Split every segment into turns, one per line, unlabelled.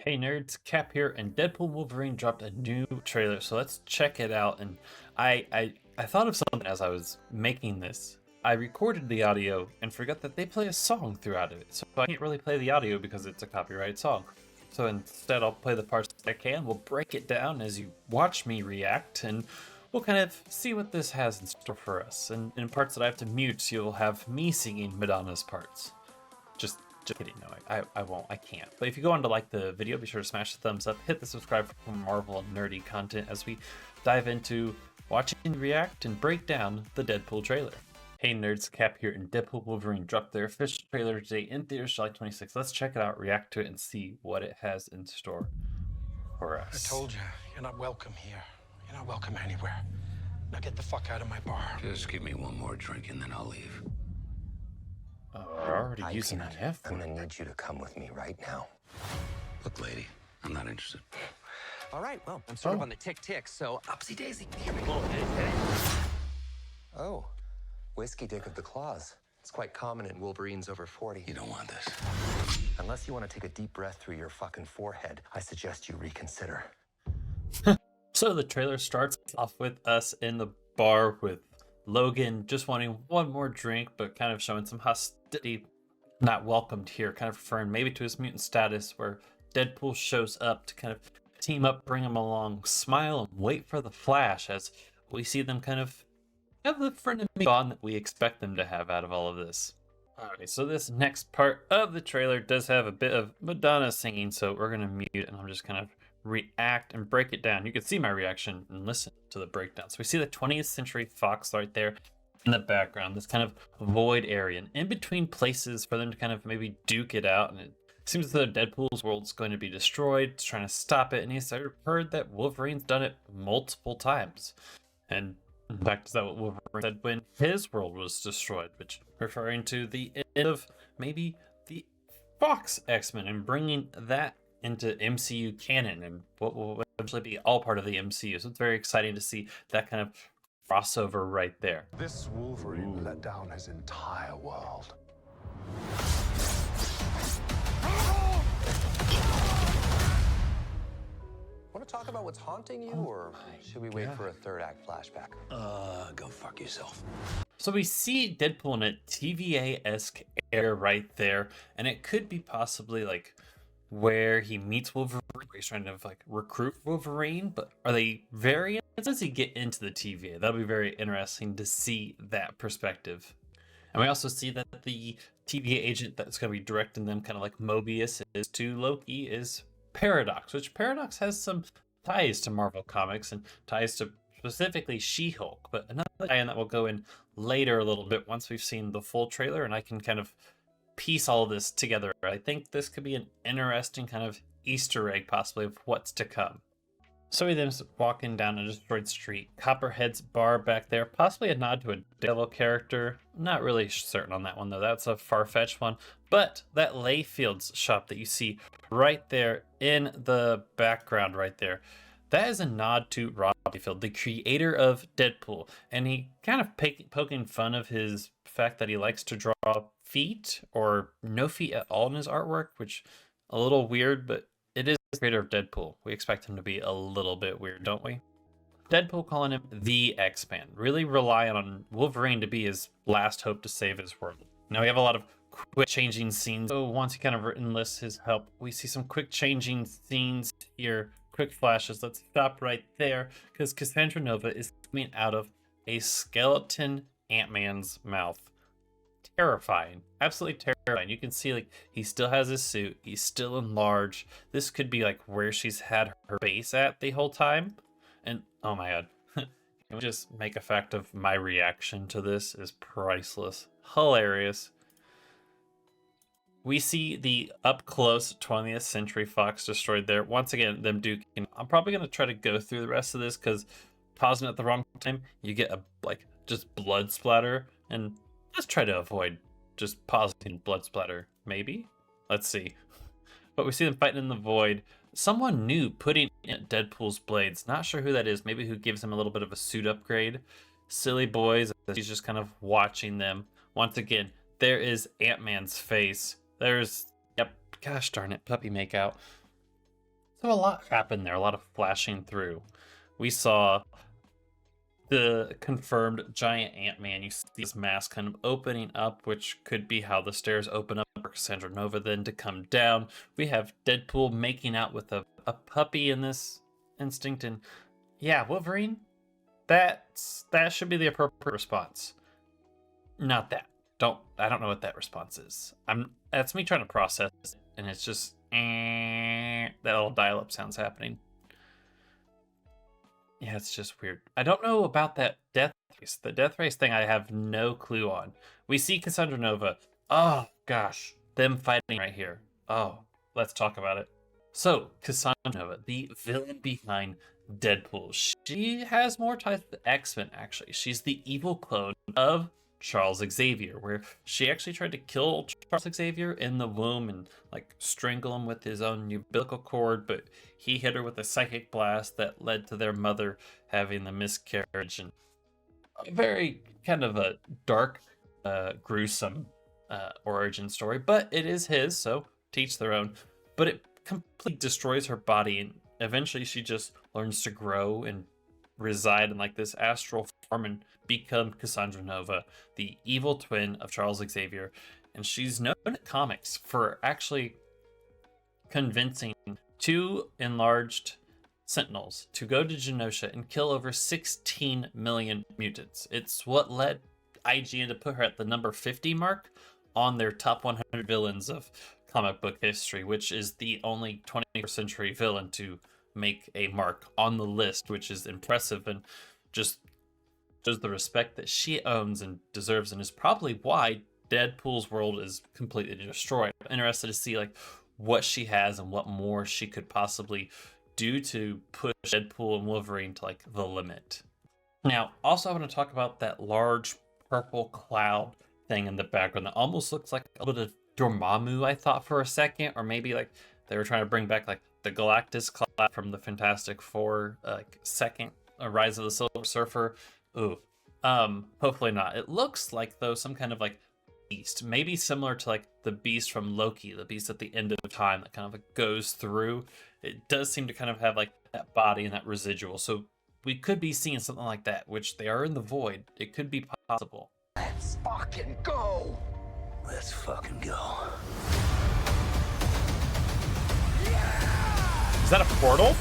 Hey nerds, Cap here, and Deadpool Wolverine dropped a new trailer, so let's check it out. And I thought of something as I was making this. I recorded the audio and forgot that they play a song throughout it, so I can't really play the audio because it's a copyrighted song. So instead, I'll play the parts that I can. We'll break it down as you watch me react, and we'll kind of see what this has in store for us. And in parts that I have to mute, you'll have me singing Madonna's parts. Just kidding. No, I won't. I can't. But if you go on to like the video, be sure to smash the thumbs up, hit the subscribe for more Marvel and nerdy content as we dive into watching, react, and break down the Deadpool trailer. Hey nerds, Cap here, and Deadpool Wolverine dropped their official trailer today in theaters July 26th. Let's check it out, react to it, and see what it has in store for us.
I told you, you're not welcome here. You're not welcome anywhere. Now get the fuck out of my bar.
Just give me one more drink and then I'll leave.
Oh, we're already using that F
I'm
word.
gonna need you to come with me right now.
Look, lady, I'm not interested.
All right, well, I'm sort of on the tick, so upsy daisy. Here we go. Oh, whiskey dick of the claws. It's quite common in Wolverines over 40.
You don't want this.
Unless you want to take a deep breath through your fucking forehead, I suggest you reconsider.
So the trailer starts off with us in the bar with Logan just wanting one more drink, but kind of showing some hostility, not welcomed here, kind of referring maybe to his mutant status, where Deadpool shows up to kind of team up, bring him along, smile, and wait for the Flash as we see them kind of have the friend and bond that we expect them to have out of all of this. Okay, so this next part of the trailer does have a bit of Madonna singing, so we're gonna mute and I'm just kind of react and break it down. You can see my reaction and listen to the breakdown. So we see the 20th Century Fox right there in the background, this kind of void area, and in between places for them to kind of maybe duke it out. And it seems as though Deadpool's world's going to be destroyed. It's trying to stop it, and he's heard that Wolverine's done it multiple times. And in fact, is that what Wolverine said when his world was destroyed, which referring to the end of maybe the Fox X-Men and bringing that into MCU canon and what will eventually be all part of the MCU. So it's very exciting to see that kind of crossover right there.
This Wolverine let down his entire world.
Want to talk about what's haunting you, or should we wait for a third act flashback?
Go fuck yourself.
So we see Deadpool in a TVA-esque area right there, and it could be possibly like where he meets Wolverine, where he's trying to like recruit Wolverine, but are they variants? Does he get into the TVA? That'll be very interesting to see that perspective. And we also see that the TVA agent that's going to be directing them, kind of like Mobius is to Loki, is Paradox, which Paradox has some ties to Marvel Comics and ties to specifically She-Hulk, but another tie-in that will go in later a little bit once we've seen the full trailer and I can kind of piece all of this together. I think this could be an interesting kind of Easter egg possibly of what's to come. So we then walking down a destroyed street, Copperhead's bar back there, possibly a nod to a Devil character. Not really certain on that one though, that's a far-fetched one. But that Layfield's shop that you see right there in the background right there, that is a nod to Rob Liefeld, the creator of Deadpool. And he kind of poking fun of his fact that he likes to draw feet or no feet at all in his artwork, which a little weird, but it is the creator of Deadpool. We expect him to be a little bit weird, don't we? Deadpool calling him the X-Man, really relying on Wolverine to be his last hope to save his world. Now we have a lot of quick changing scenes. So once he kind of enlists his help, we see some quick changing scenes here, quick flashes. Let's stop right there because Cassandra Nova is coming out of a skeleton Ant-Man's mouth. Terrifying, absolutely terrifying. You can see like he still has his suit, he's still enlarged. This could be like where she's had her base at the whole time. And oh my god, can we just make a fact of my reaction to this is priceless, hilarious. We see the up close 20th Century Fox destroyed there. Once again, them duking. I'm probably gonna try to go through the rest of this because pausing at the wrong time, you get a like just blood splatter, and let's try to avoid just pausing blood splatter, maybe? Let's see. But we see them fighting in the void. Someone new putting in Deadpool's blades. Not sure who that is. Maybe who gives him a little bit of a suit upgrade. Silly boys. He's just kind of watching them. Once again, there is Ant-Man's face. There's, yep, gosh darn it, puppy makeout. So a lot happened there, a lot of flashing through. We saw the confirmed giant Ant-Man. You see this mask kind of opening up, which could be how the stairs open up for Cassandra Nova then to come down. We have Deadpool making out with a puppy in this instinct, and yeah, Wolverine, that should be the appropriate response. Not that. I don't know what that response is. That's me trying to process it, and it's just that little dial-up sounds happening. Yeah, it's just weird. I don't know about that death race. The death race thing I have no clue on. We see Cassandra Nova. Oh gosh, them fighting right here. Oh, let's talk about it. So, Cassandra Nova, the villain behind Deadpool. She has more ties to the X-Men, actually. She's the evil clone of Charles Xavier, where she actually tried to kill Charles Xavier in the womb and like strangle him with his own umbilical cord, but he hit her with a psychic blast that led to their mother having the miscarriage, and a very kind of a dark, gruesome origin story, but it is his, so teach their own. But it completely destroys her body, and eventually she just learns to grow and reside in like this astral form and become Cassandra Nova, the evil twin of Charles Xavier. And she's known in comics for actually convincing two enlarged Sentinels to go to Genosha and kill over 16 million mutants. It's what led IGN to put her at the number 50 mark on their top 100 villains of comic book history, which is the only 21st century villain to make a mark on the list, which is impressive and just shows the respect that she owns and deserves, and is probably why Deadpool's world is completely destroyed. I'm interested to see like what she has and what more she could possibly do to push Deadpool and Wolverine to like the limit. Now, also I want to talk about that large purple cloud thing in the background that almost looks like a little bit of Dormammu, I thought for a second, or maybe like they were trying to bring back like the Galactus cloud from the Fantastic Four, like second Rise of the Silver Surfer. Ooh, hopefully not. It looks like though some kind of like beast, maybe similar to like the beast from Loki, the beast at the end of time that kind of like goes through. It does seem to kind of have like that body and that residual, so we could be seeing something like that, which they are in the void. It could be possible.
Let's fucking go!
Let's fucking go.
Is that a portal?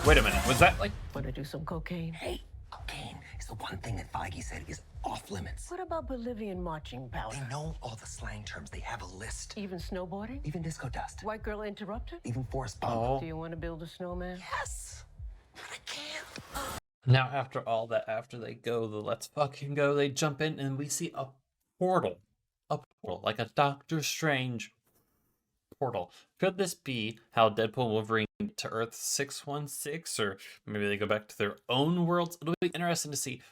Wait a minute, was that like...
Want to do some cocaine?
Hey, cocaine is the one thing that Feige said is off limits.
What about Bolivian marching powder?
They know all the slang terms. They have a list.
Even snowboarding?
Even disco dust.
White girl interrupted?
Even forest bump.
Oh.
Do you want to build a snowman?
Yes! I can't.
Now, after all that, after they go, the let's fucking go, they jump in and we see a portal. A portal, like a Doctor Strange portal. Could this be how Deadpool and Wolverine get to Earth 616? Or maybe they go back to their own worlds? It'll be interesting to see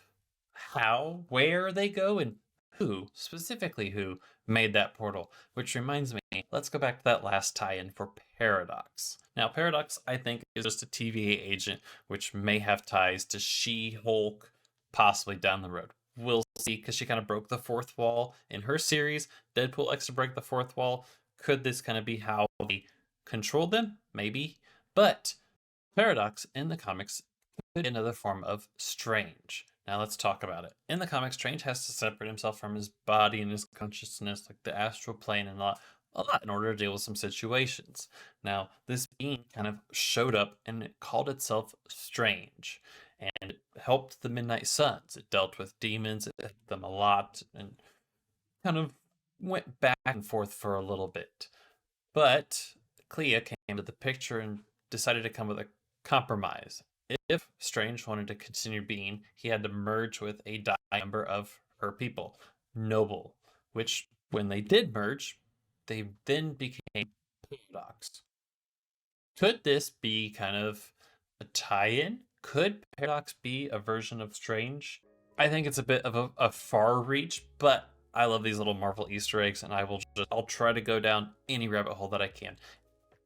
how, where they go, and who, specifically who, made that portal. Which reminds me, let's go back to that last tie-in for Paradox. Now, Paradox, I think, is just a TVA agent, which may have ties to She-Hulk, possibly down the road. We'll see, because she kind of broke the fourth wall in her series. Deadpool likes to break the fourth wall. Could this kind of be how they control them? Maybe. But Paradox in the comics could be another form of Strange. Now let's talk about it. In the comics, Strange has to separate himself from his body and his consciousness, like the astral plane, and a lot in order to deal with some situations. Now, this being kind of showed up and it called itself Strange, and it helped the Midnight Suns. It dealt with demons, it helped them a lot, and kind of went back and forth for a little bit. But Clea came to the picture and decided to come with a compromise. If Strange wanted to continue being, he had to merge with a dying member of her people, Noble, which when they did merge, they then became Paradox. Could this be kind of a tie-in? Could Paradox be a version of Strange? I think it's a bit of a far reach, but I love these little Marvel Easter eggs, and I'll try to go down any rabbit hole that I can.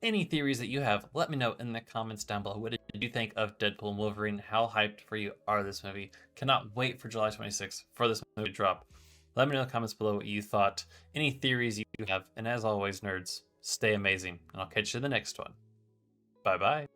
Any theories that you have, let me know in the comments down below. What did you think of Deadpool and Wolverine? How hyped for you are this movie? Cannot wait for July 26th for this movie to drop. Let me know in the comments below what you thought, any theories you have, and as always, nerds, stay amazing, and I'll catch you in the next one. Bye bye.